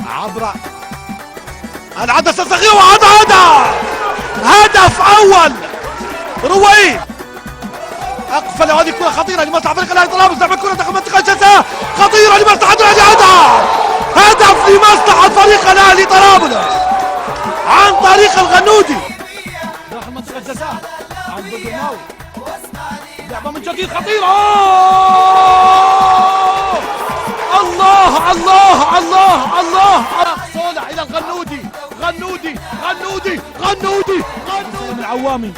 عبر العدسة الصغيرة وعض هدف أول رويد. أقفل هذه الكرة خطيرة لمصلحة فريق الأهلي طرابلس. لعب الكرة داخل منطقة الجزاء خطيرة لمصلحة الأهلي. هدف لمصلحة فريق الأهلي طرابلس عن طريق الغنودي داخل منطقة الجزاء عن بوغناوي. لعبة من جديد خطيرة. الله الله الله الله. صالح إلى الغنودي. غنودي العوامي.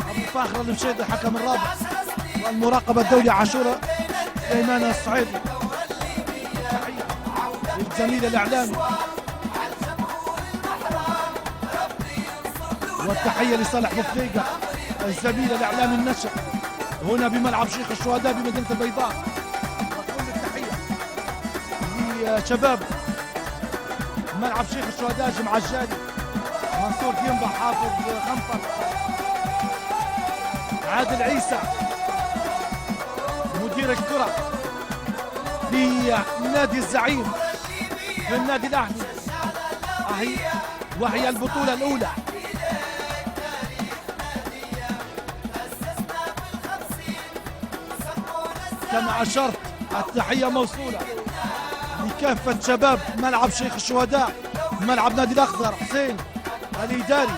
أبو فاخر المشيد الحكم الرابع والمراقبة الدولي عاشورة سليمان الصعيدي. للزميل الإعلامي والتحية لصالح بوفليقة الزميل الإعلامي النشر هنا بملعب شيخ الشهداء بمدينة البيضاء. وكل التحية لشباب ملعب شيخ الشهداء جمعة الجالي منصور ديمبا حافظ خنفر عادل عيسى مدير الكرة في نادي الزعيم في النادي الأهلي. وهي البطولة الأولى كما أشرت. التحية موصولة لكافة شباب ملعب شيخ الشهداء ملعب نادي الأخضر حسين الإداري.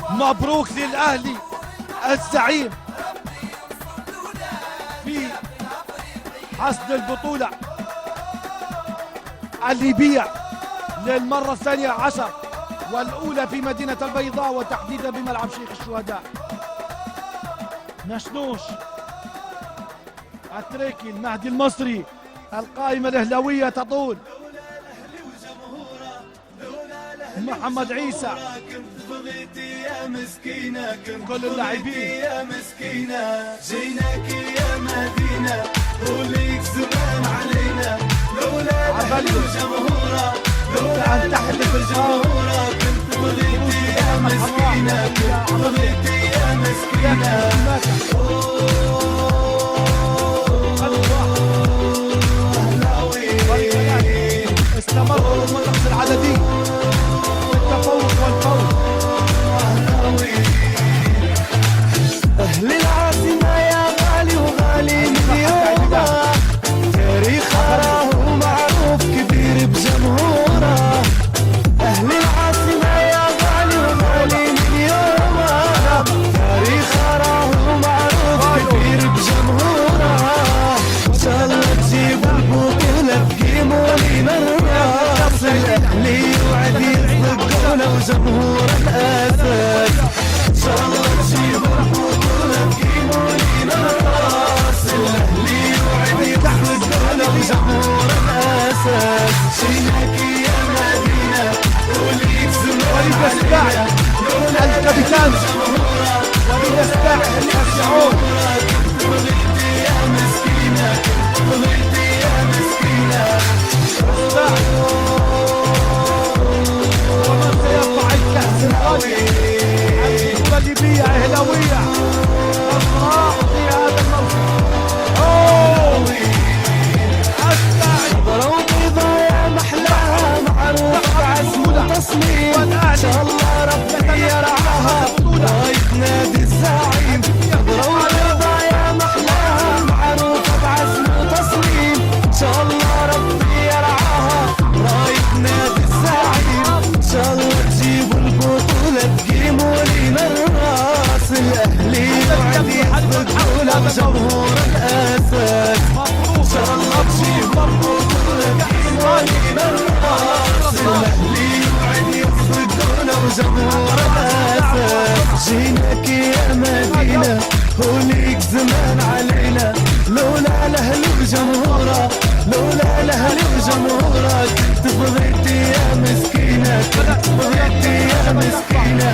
مبروك للأهلي الزعيم في حصد البطولة الليبية للمرة الثانية عشر والأولى في مدينة البيضاء وتحديدا بملعب شيخ الشهداء. نشنوش التريكي المهدي المصري القائمة الأهلاوية تطول. محمد عيسى كل اللاعبين يا مسكينة جيناك يا مدينة وليك زمان علينا لولا الأهلي وجمهورها لولا أن تحلف الجمهورة كنت بغيتي يا مسكينة كنت بغيتي يا مسكينة. استمروا المنافس العددي بالتفوق والفوز. أهل العاصمة يا غالي وغالي من يومها تاريخها راهو معروف كبير بجمهورها. أهل العاصمة يا غالي وغالي من يومها تاريخها راهو معروف كبير بجمهورها. إن شاء الله تجيبوا البطولة تقيموا لينا الراس. الأهلي وعد يصدقونا وجمهور الأسد. إن شاء الله تجيبوا البطولة تقيموا لينا الراس. الأهلي وعد يصدقونا وجمهور الأسد. جيناك يا مدينة وليك زمان علينا لولا الكابتن وليد الساحل الشعور. بغيتي يا مسكينة بغيتي يا مسكينة. ومن سيرفع الكأس الغالي البطولة الليبية أهلاوية أفراح في هذا الموسم. خضرا وبيضا يا محلاها معروف عزم وتصميم. إن شاء الله ربي يرعاها راية نادي الزعيم. خضرا وبيضا يا محلاها معروف بعزم وتصميم. إن شاء الله ربي يرعاها راية نادي الزعيم. إن شاء الله تجيبوا البطولة تقيموا لينا الراس. الأهلي وعد يصدقونا وجمهور الأسد. إن شاء الله تجيبوا البطولة تقيموا لينا الراس. الأهلي وعد يصدقونا وجمهور الأسد. جيناك يا مدينة وليك زمان علينا لولا الأهلي وجمهورها لولا الأهلي وجمهورها كنت بغيتي يا مسكينة كنت بغيتي يا مسكينة.